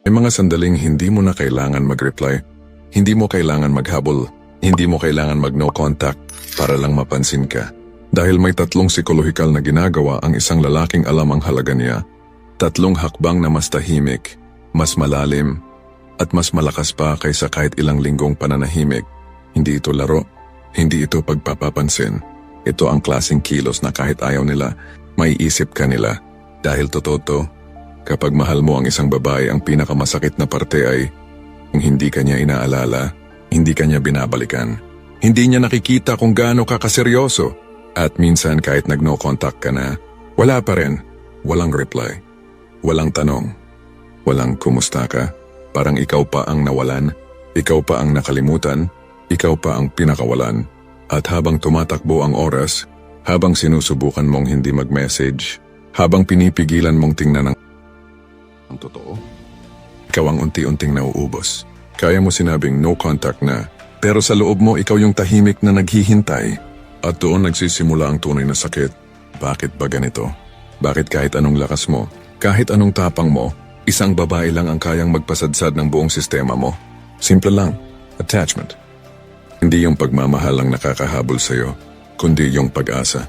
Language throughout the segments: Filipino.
May mga sandaling hindi mo na kailangan mag-reply, hindi mo kailangan maghabol, hindi mo kailangan mag-no contact para lang mapansin ka. Dahil may tatlong psikolohikal na ginagawa ang isang lalaking alam ang halaga niya. Tatlong hakbang na mas tahimik, mas malalim, at mas malakas pa kaysa kahit ilang linggong pananahimik. Hindi ito laro, hindi ito pagpapapansin. Ito ang klaseng kilos na kahit ayaw nila, maiisip ka nila. Dahil totoo to, kapag mahal mo ang isang babae, ang pinakamasakit na parte ay kung hindi ka niya inaalala, hindi ka niya binabalikan. Hindi niya nakikita kung gaano ka kaseryoso. At minsan kahit nag-no contact ka na, wala pa rin. Walang reply. Walang tanong. Walang kumusta ka. Parang ikaw pa ang nawalan. Ikaw pa ang nakalimutan. Ikaw pa ang pinakawalan. At habang tumatakbo ang oras, habang sinusubukan mong hindi mag-message, habang pinipigilan mong tingnan ang totoo, ikaw ang unti-unting nauubos. Kaya mo sinabing no contact na, pero sa loob mo ikaw yung tahimik na naghihintay. At doon nagsisimula ang tunay na sakit. Bakit ba ganito? Bakit kahit anong lakas mo, kahit anong tapang mo, isang babae lang ang kayang magpasadsad ng buong sistema mo? Simple lang, attachment. Hindi yung pagmamahal ang nakakahabol sa'yo, kundi yung pag-asa.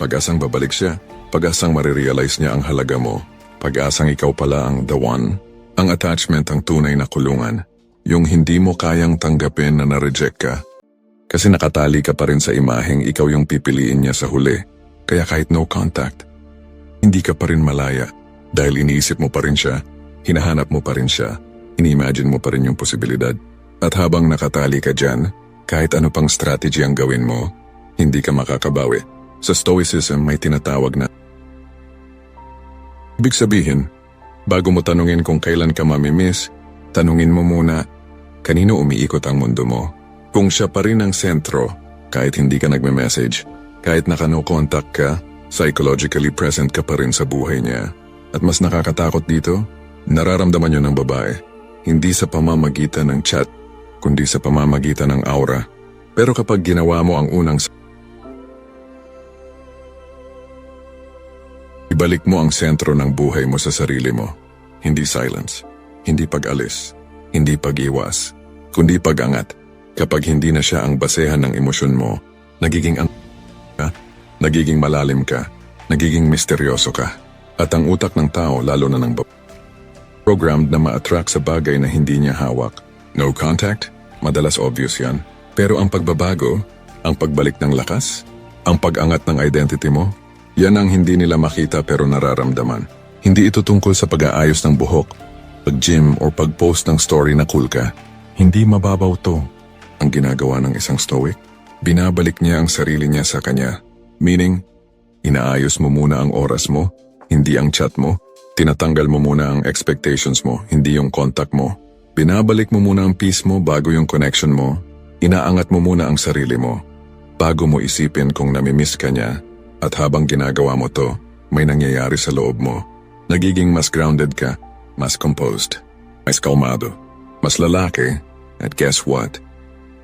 Pag-asang babalik siya, pag-asang marirealize niya ang halaga mo, pag-asang ikaw pala ang the one. Ang attachment ang tunay na kulungan, yung hindi mo kayang tanggapin na na-reject ka. Kasi nakatali ka pa rin sa imaheng ikaw yung pipiliin niya sa huli. Kaya kahit no contact, hindi ka pa rin malaya. Dahil iniisip mo pa rin siya, hinahanap mo pa rin siya, ini-imagine mo pa rin yung posibilidad. At habang nakatali ka dyan, kahit ano pang strategy ang gawin mo, hindi ka makakabawi. Sa Stoicism may tinatawag na ibig sabihin, bago mo tanungin kung kailan ka mamimiss, tanungin mo muna, kanino umiikot ang mundo mo? Kung siya pa rin ang sentro, kahit hindi ka nagme-message, kahit naka-no contact ka, psychologically present ka pa rin sa buhay niya. At mas nakakatakot dito, nararamdaman yun ng babae. Hindi sa pamamagitan ng chat, kundi sa pamamagitan ng aura. Pero kapag ginawa mo ang unang ibalik mo ang sentro ng buhay mo sa sarili mo. Hindi silence, hindi pag-alis, hindi pag-iwas, kundi pag-angat. Kapag hindi na siya ang basehan ng emosyon mo, nagiging nagiging malalim ka, nagiging misteryoso ka. At ang utak ng tao, lalo na ng programmed na ma-attract sa bagay na hindi niya hawak. No contact, madalas obvious yan. Pero ang pagbabago, ang pagbalik ng lakas, ang pag-angat ng identity mo, yan ang hindi nila makita pero nararamdaman. Hindi ito tungkol sa pag-aayos ng buhok, pag-gym o pag-post ng story na cool ka. Hindi mababaw to. Ang ginagawa ng isang stoic, binabalik niya ang sarili niya sa kanya. Meaning, inaayos mo muna ang oras mo, hindi ang chat mo. Tinatanggal mo muna ang expectations mo, hindi yung contact mo. Binabalik mo muna ang peace mo bago yung connection mo. Inaangat mo muna ang sarili mo, bago mo isipin kung namimiss ka niya. At habang ginagawa mo to, may nangyayari sa loob mo. Nagiging mas grounded ka, mas composed, mas kalmado, mas lalaki. At guess what?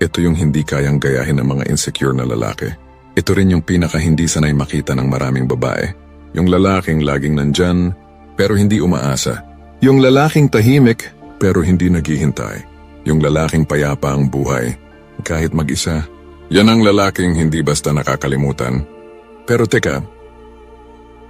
Ito yung hindi kayang gayahin ng mga insecure na lalaki. Ito rin yung pinaka hindi sanay makita ng maraming babae. Yung lalaking laging nandyan, pero hindi umaasa. Yung lalaking tahimik, pero hindi naghihintay. Yung lalaking payapa ang buhay, kahit mag-isa. Yan ang lalaking hindi basta nakakalimutan. Pero teka,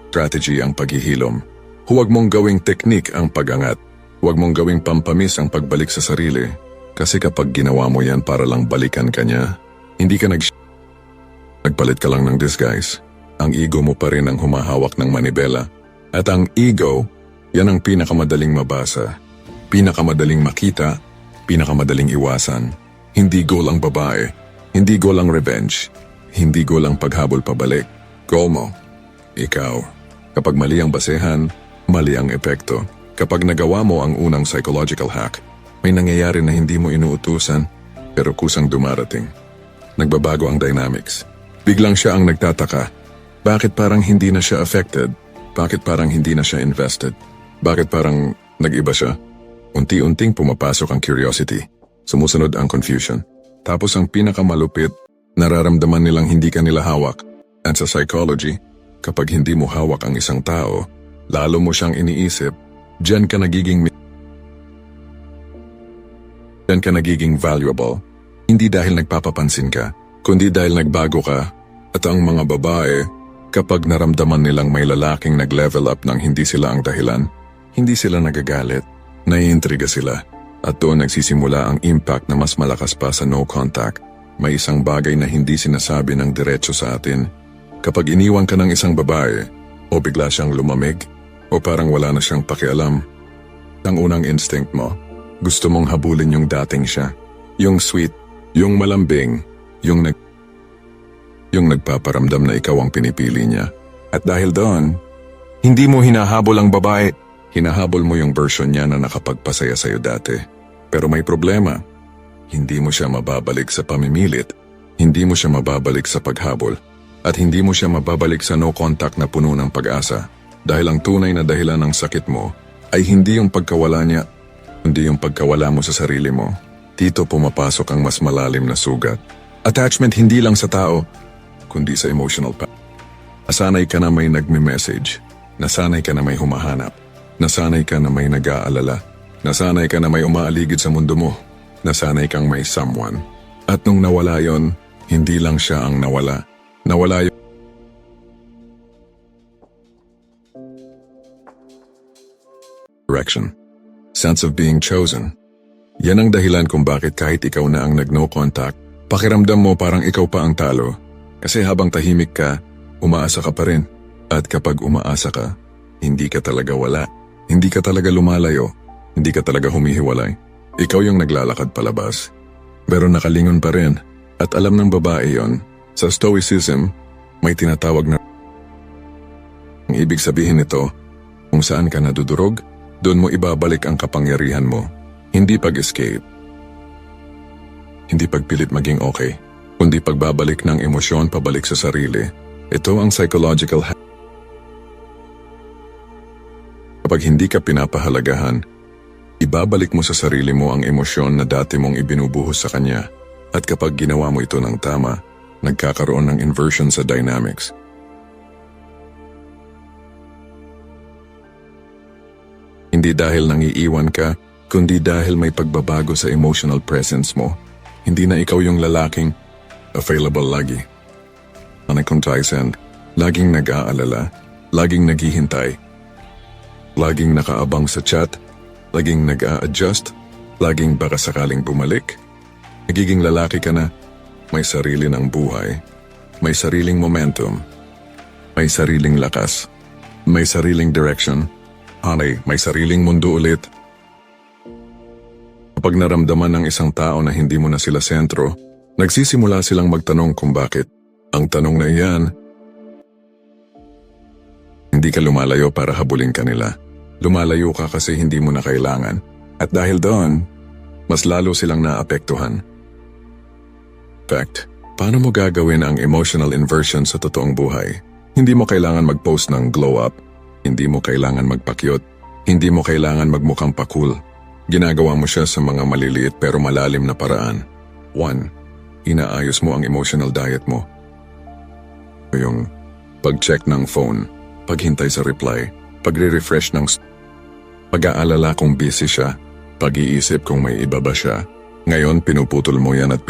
strategy ang paghihilom. Huwag mong gawing teknik ang pag-angat. Huwag mong gawing pampamis ang pagbalik sa sarili. Kasi kapag ginawa mo yan para lang balikan ka niya, hindi ka nagpalit ka lang ng disguise. Ang ego mo pa rin ang humahawak ng manibela. At ang ego, yan ang pinakamadaling mabasa, pinakamadaling makita, pinakamadaling iwasan. Hindi goal ang babae, hindi goal ang revenge, hindi goal ang paghabol pabalik. Goal mo, ikaw. Kapag mali ang basehan, mali ang epekto. Kapag nagawa mo ang unang psychological hack, may nangyayari na hindi mo inuutusan, pero kusang dumarating. Nagbabago ang dynamics. Biglang siya ang nagtataka. Bakit parang hindi na siya affected? Bakit parang hindi na siya invested? Bakit parang nag-iba siya? Unti-unting pumapasok ang curiosity. Sumusunod ang confusion. Tapos ang pinakamalupit, nararamdaman nilang hindi ka nila hawak. At sa psychology, kapag hindi mo hawak ang isang tao, lalo mo siyang iniisip, diyan ka nagiging kailan ka nagiging valuable. Hindi dahil nagpapapansin ka, kundi dahil nagbago ka. At ang mga babae, kapag naramdaman nilang may lalaking nag-level up nang hindi sila ang dahilan, hindi sila nagagalit, naiintriga sila. At doon nagsisimula ang impact na mas malakas pa sa no contact. May isang bagay na hindi sinasabi ng diretso sa atin. Kapag iniwan ka ng isang babae, o bigla siyang lumamig, o parang wala na siyang pakialam, ang unang instinct mo, gusto mong habulin yung dating siya. Yung sweet, yung malambing, yung nagpaparamdam na ikaw ang pinipili niya. At dahil doon, hindi mo hinahabol ang babae, hinahabol mo yung version niya na nakapagpasaya sa'yo dati. Pero may problema, hindi mo siya mababalik sa pamimilit, hindi mo siya mababalik sa paghabol, at hindi mo siya mababalik sa no contact na puno ng pag-asa. Dahil ang tunay na dahilan ng sakit mo ay hindi yung pagkawala niya, kundi yung pagkawala mo sa sarili mo. Dito pumapasok ang mas malalim na sugat. Attachment hindi lang sa tao, kundi sa emotional path. Nasanay ka na may nagme-message, nasanay ka na may humahanap, nasanay ka na may nag-aalala, nasanay ka na may umaaligid sa mundo mo, nasanay kang may someone. At nung nawala yon, hindi lang siya ang nawala. Nawala yon. Direction. Sense of being chosen. Yan ang dahilan kung bakit kahit ikaw na ang nag-no contact, pakiramdam mo parang ikaw pa ang talo. Kasi habang tahimik ka, umaasa ka pa rin. At kapag umaasa ka, hindi ka talaga wala. Hindi ka talaga lumalayo. Hindi ka talaga humihiwalay. Ikaw yung naglalakad palabas. Pero nakalingon pa rin. At alam ng babae yon. Sa Stoicism, may tinatawag na ang ibig sabihin nito, kung saan ka nadudurog, doon mo ibabalik ang kapangyarihan mo. Hindi pag-escape. Hindi pagpilit maging okay. Kundi pagbabalik ng emosyon pabalik sa sarili. Ito ang psychological Kapag hindi ka pinapahalagahan, ibabalik mo sa sarili mo ang emosyon na dati mong ibinubuhos sa kanya. At kapag ginawa mo ito ng tama, nagkakaroon ng inversion sa dynamics. Hindi dahil nangiiwan ka, kundi dahil may pagbabago sa emotional presence mo. Hindi na ikaw yung lalaking available lagi. Uncontisent, laging nag-aalala, laging naghihintay, laging nakaabang sa chat, laging nag-a-adjust, laging baka sakaling bumalik. Nagiging lalaki ka na, may sarili ng buhay, may sariling momentum, may sariling lakas, may sariling direction, may sariling mundo ulit. Kapag naramdaman ng isang tao na hindi mo na sila sentro, nagsisimula silang magtanong kung bakit. Ang tanong na iyan, hindi ka lumalayo para habulin ka nila. Lumalayo ka kasi hindi mo na kailangan. At dahil doon, mas lalo silang naapektuhan. Fact, paano mo gagawin ang emotional inversion sa totoong buhay? Hindi mo kailangan mag-post ng glow up. Hindi mo kailangan magpakyot. Hindi mo kailangan magmukhang pa-cool. Ginagawa mo siya sa mga maliliit pero malalim na paraan. 1. Inaayos mo ang emotional diet mo. Yung pag-check ng phone, paghintay sa reply, pagre-refresh ng pag-aalala kung busy siya, pag-iisip kung may iba ba siya. Ngayon pinuputol mo yan at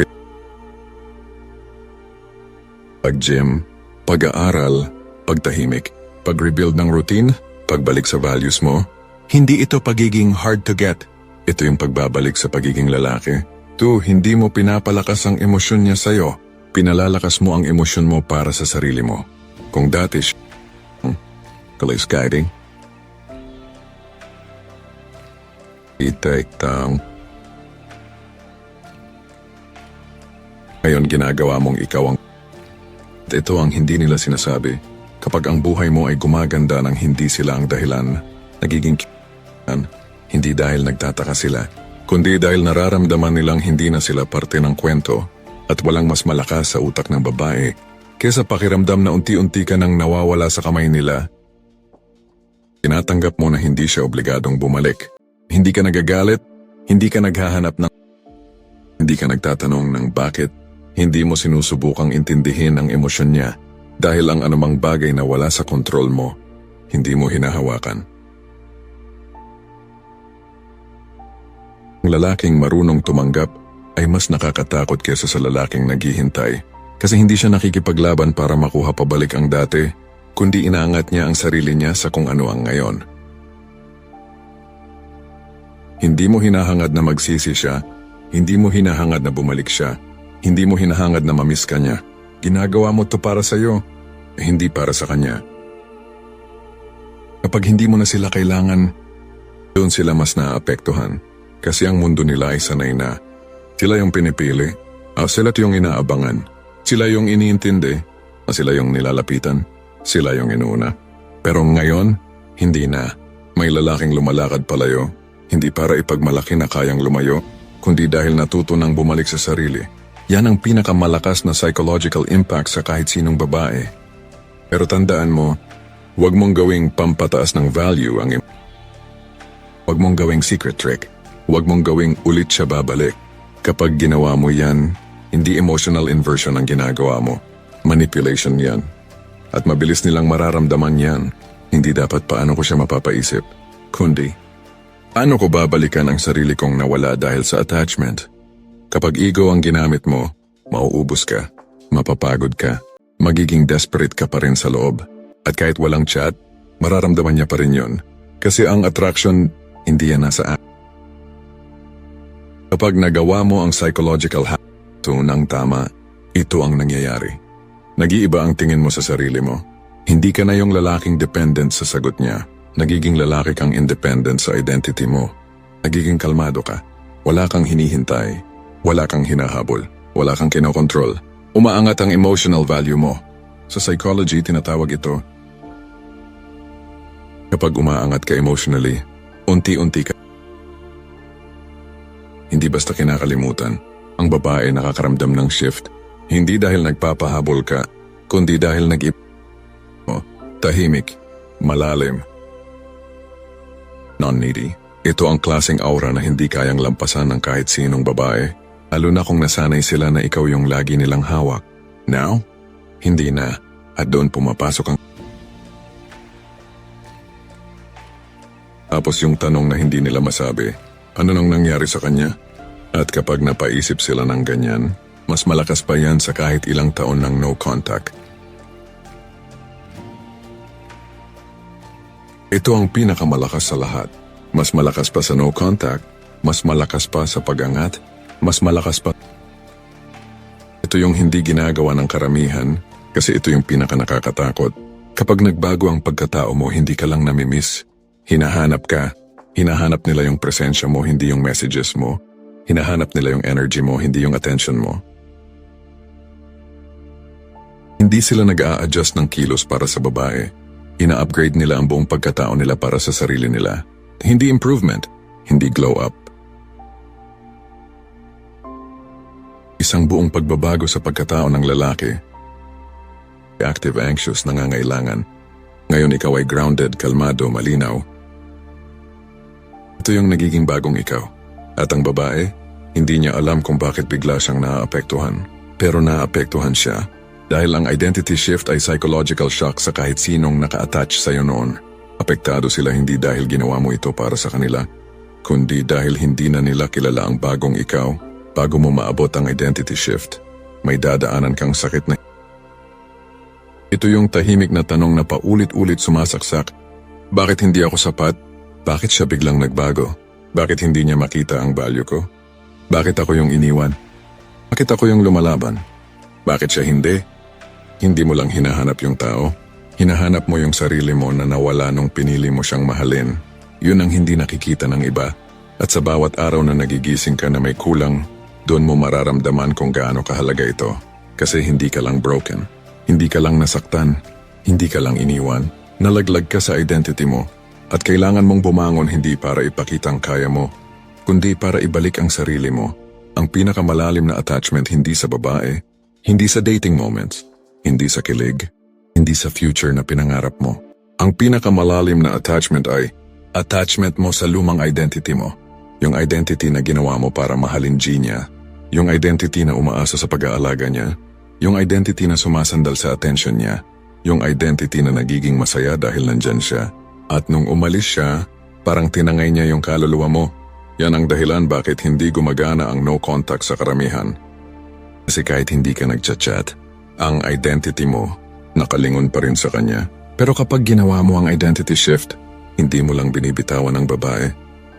pag-gym, pag-aaral, pagtahimik, pag-rebuild ng routine, pagbalik sa values mo. Hindi ito pagiging hard to get. Ito yung pagbabalik sa pagiging lalaki. 2. Hindi mo pinapalakas ang emosyon niya sa'yo. Pinalalakas mo ang emosyon mo para sa sarili mo. Kung dati siya, guiding. Itaktang. Ngayon ginagawa mong ikaw ang ito ang hindi nila sinasabi. Kapag ang buhay mo ay gumaganda nang hindi sila ang dahilan, nagiging hindi dahil nagtataka sila, kundi dahil nararamdaman nilang hindi na sila parte ng kwento at walang mas malakas sa utak ng babae kesa pakiramdam na unti-unti ka nang nawawala sa kamay nila. Tinatanggap mo na hindi siya obligadong bumalik. Hindi ka nagagalit, hindi ka naghahanap ng hindi ka nagtatanong ng bakit. Hindi mo sinusubukang intindihin ang emosyon niya dahil ang anumang bagay na wala sa kontrol mo, hindi mo hinahawakan. Ang lalaking marunong tumanggap ay mas nakakatakot kesa sa lalaking naghihintay. Kasi hindi siya nakikipaglaban para makuha pabalik ang dati, kundi inaangat niya ang sarili niya sa kung ano ang ngayon. Hindi mo hinahangad na magsisi siya, hindi mo hinahangad na bumalik siya, hindi mo hinahangad na mamiss ka niya. Ginagawa mo to para sa'yo, hindi para sa kanya. Kapag hindi mo na sila kailangan, doon sila mas naaapektuhan. Kasi ang mundo nila ay sanay na. Sila yung pinipili, sila yung inaabangan. Sila yung iniintindi, sila yung nilalapitan, sila yung inuuna. Pero ngayon, hindi na. May lalaking lumalakad palayo, hindi para ipagmalaki na kayang lumayo, kundi dahil natuto ng bumalik sa sarili. Yan ang pinakamalakas na psychological impact sa kahit sinong babae. Pero tandaan mo, huwag mong gawing pampataas ng value ang huwag mong gawing secret trick. Huwag mong gawing ulit siya babalik. Kapag ginawa mo yan, hindi emotional inversion ang ginagawa mo. Manipulation yan. At mabilis nilang mararamdaman yan. Hindi dapat paano ko siya mapapaisip. Kundi, paano ko babalikan ang sarili kong nawala dahil sa attachment? Kapag ego ang ginamit mo, mauubos ka, mapapagod ka, magiging desperate ka pa rin sa loob. At kahit walang chat, mararamdaman niya pa rin yun. Kasi ang attraction, hindi yan nasa act. Kapag nagawa mo ang psychological hack ng tama, ito ang nangyayari. Nag-iiba ang tingin mo sa sarili mo. Hindi ka na yung lalaking dependent sa sagot niya. Nagiging lalaki kang independent sa identity mo. Nagiging kalmado ka. Wala kang hinihintay. Wala kang hinahabol. Wala kang kinokontrol. Umaangat ang emotional value mo. Sa psychology, tinatawag ito. Kapag umaangat ka emotionally, unti-unti ka. Hindi basta kinakalimutan. Ang babae nakakaramdam ng shift. Hindi dahil nagpapahabol ka, kundi dahil tahimik, malalim, non-needy. Ito ang klaseng aura na hindi kayang lampasan ng kahit sinong babae, lalo na kung nasanay sila na ikaw yung lagi nilang hawak. Now, hindi na, at doon pumapasok ang tapos yung tanong na hindi nila masabi, ano nang nangyari sa kanya? At kapag napaisip sila ng ganyan, mas malakas pa yan sa kahit ilang taon ng no contact. Ito ang pinakamalakas sa lahat. Mas malakas pa sa no contact, mas malakas pa sa pag-angat, mas malakas pa. Ito yung hindi ginagawa ng karamihan kasi ito yung pinakanakakatakot. Kapag nagbago ang pagkatao mo, hindi ka lang namimiss. Hinahanap ka. Hinahanap nila yung presensya mo, hindi yung messages mo. Hinahanap nila yung energy mo, hindi yung attention mo. Hindi sila nag-a-adjust ng kilos para sa babae. Ina-upgrade nila ang buong pagkatao nila para sa sarili nila. Hindi improvement, hindi glow up. Isang buong pagbabago sa pagkatao ng lalaki. Active, anxious, nangangailangan. Ngayon ikaw ay grounded, kalmado, malinaw. Ito yung nagiging bagong ikaw. At ang babae, hindi niya alam kung bakit bigla siyang naaapektuhan. Pero naaapektuhan siya dahil ang identity shift ay psychological shock sa kahit sinong naka-attach sa'yo noon. Apektado sila hindi dahil ginawa mo ito para sa kanila, kundi dahil hindi na nila kilala ang bagong ikaw. Bago mo maabot ang identity shift, may dadaanan kang sakit na. Ito yung tahimik na tanong na paulit-ulit sumasaksak. Bakit hindi ako sapat? Bakit siya biglang nagbago? Bakit hindi niya makita ang value ko? Bakit ako yung iniwan? Bakit ako yung lumalaban? Bakit siya hindi? Hindi mo lang hinahanap yung tao. Hinahanap mo yung sarili mo na nawala nung pinili mo siyang mahalin. Yun ang hindi nakikita ng iba. At sa bawat araw na nagigising ka na may kulang, doon mo mararamdaman kung gaano kahalaga ito. Kasi hindi ka lang broken. Hindi ka lang nasaktan. Hindi ka lang iniwan. Nalaglag ka sa identity mo. At kailangan mong bumangon hindi para ipakitang kaya mo, kundi para ibalik ang sarili mo. Ang pinakamalalim na attachment hindi sa babae, hindi sa dating moments, hindi sa kilig, hindi sa future na pinangarap mo. Ang pinakamalalim na attachment ay attachment mo sa lumang identity mo. Yung identity na ginawa mo para mahalin G niya. Yung identity na umaasa sa pag-aalaga niya. Yung identity na sumasandal sa attention niya. Yung identity na nagiging masaya dahil nandyan siya. At nung umalis siya, parang tinangay niya yung kaluluwa mo. Yan ang dahilan bakit hindi gumagana ang no contact sa karamihan. Kasi kahit hindi ka nagchat-chat, ang identity mo nakalingon pa rin sa kanya. Pero kapag ginawa mo ang identity shift, hindi mo lang binibitawan ang babae.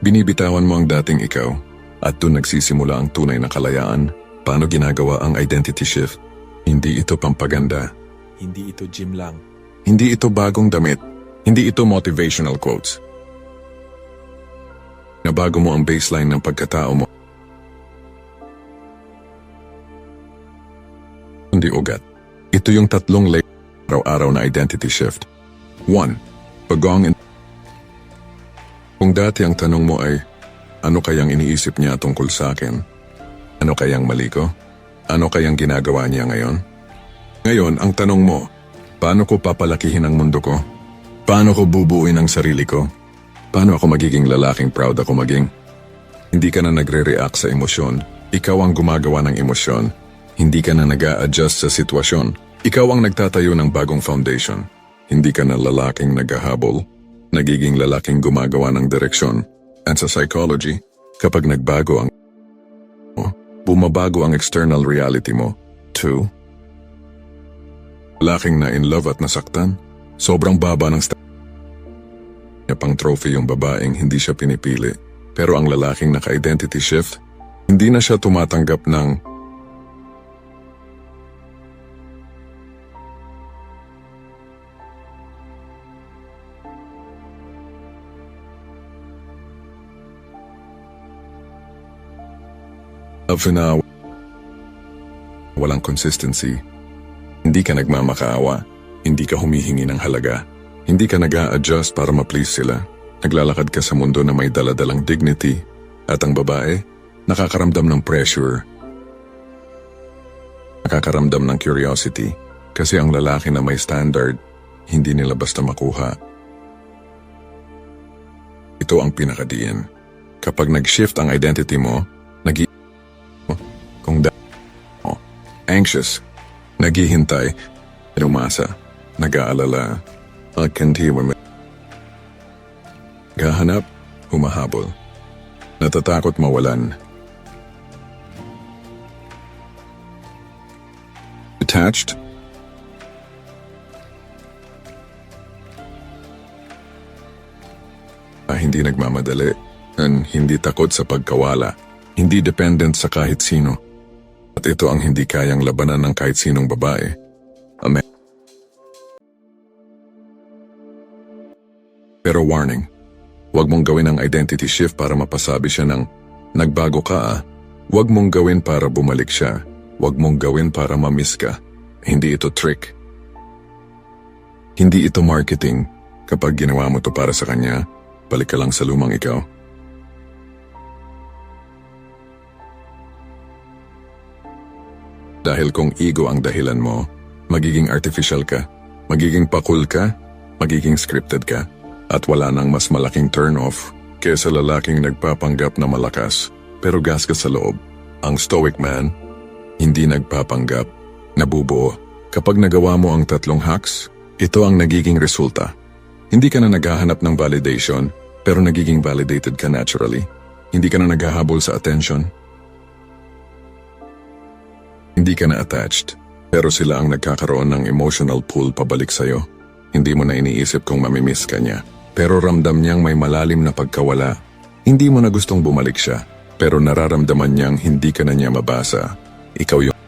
Binibitawan mo ang dating ikaw. At doon nagsisimula ang tunay na kalayaan. Paano ginagawa ang identity shift? Hindi ito pampaganda. Hindi ito gym lang. Hindi ito bagong damit. Hindi ito motivational quotes. Nabago mo ang baseline ng pagkatao mo. Hindi ugat. Ito yung 3 layer araw-araw na identity shift. 1. Pagong. Kung dati ang tanong mo ay, ano kayang iniisip niya tungkol sa akin? Ano kayang mali ko? Ano kayang ginagawa niya ngayon? Ngayon, ang tanong mo, paano ko papalakihin ang mundo ko? Paano ko bubuuin ang sarili ko? Paano ako magiging lalaking proud ako maging? Hindi ka na nagre-react sa emosyon. Ikaw ang gumagawa ng emosyon. Hindi ka na nag-a-adjust sa sitwasyon. Ikaw ang nagtatayo ng bagong foundation. Hindi ka na lalaking naghahabol. Nagiging lalaking gumagawa ng direksyon. And sa psychology, kapag nagbago ang bumabago ang external reality mo. 2. Lalaking na in love at nasaktan. Sobrang baba ng pang trophy yung babaeng hindi siya pinipili. Pero ang lalaking naka-identity shift, hindi na siya tumatanggap ng love na walang consistency. Hindi ka nagmamakaawa, hindi ka humihingi ng halaga. Hindi ka nag-a-adjust para ma-please sila. Naglalakad ka sa mundo na may daladalang dignity. At ang babae, nakakaramdam ng pressure. Nakakaramdam ng curiosity. Kasi ang lalaki na may standard, hindi nila basta makuha. Ito ang pinakadiin. Kapag nag-shift ang identity mo, anxious, naghihintay, umasa, nag-aalala, gahanap, humahabol, natatakot mawalan. Detached, hindi nagmamadali, and hindi takot sa pagkawala, hindi dependent sa kahit sino. At ito ang hindi kayang labanan ng kahit sinong babae. Amen. Pero warning, huwag mong gawin ang identity shift para mapasabi siya ng, nagbago ka ah. Huwag mong gawin para bumalik siya. Huwag mong gawin para ma-miss ka. Hindi ito trick. Hindi ito marketing. Kapag ginawa mo to para sa kanya, balik ka lang sa lumang ikaw. Dahil kung ego ang dahilan mo, magiging artificial ka, magiging pakul ka, magiging scripted ka, at wala nang mas malaking turn-off kaysa lalaking nagpapanggap na malakas pero gasgas sa loob. Ang stoic man, hindi nagpapanggap, nabubuo. Kapag nagawa mo ang 3 hacks, ito ang nagiging resulta. Hindi ka na naghahanap ng validation, pero nagiging validated ka naturally. Hindi ka na naghahabol sa attention. Hindi ka na attached, pero sila ang nagkakaroon ng emotional pull pabalik sa'yo. Hindi mo na iniisip kung mamimiss ka niya, pero ramdam niyang may malalim na pagkawala. Hindi mo na gustong bumalik siya, pero nararamdaman niyang hindi ka na niya mabasa. Ikaw yung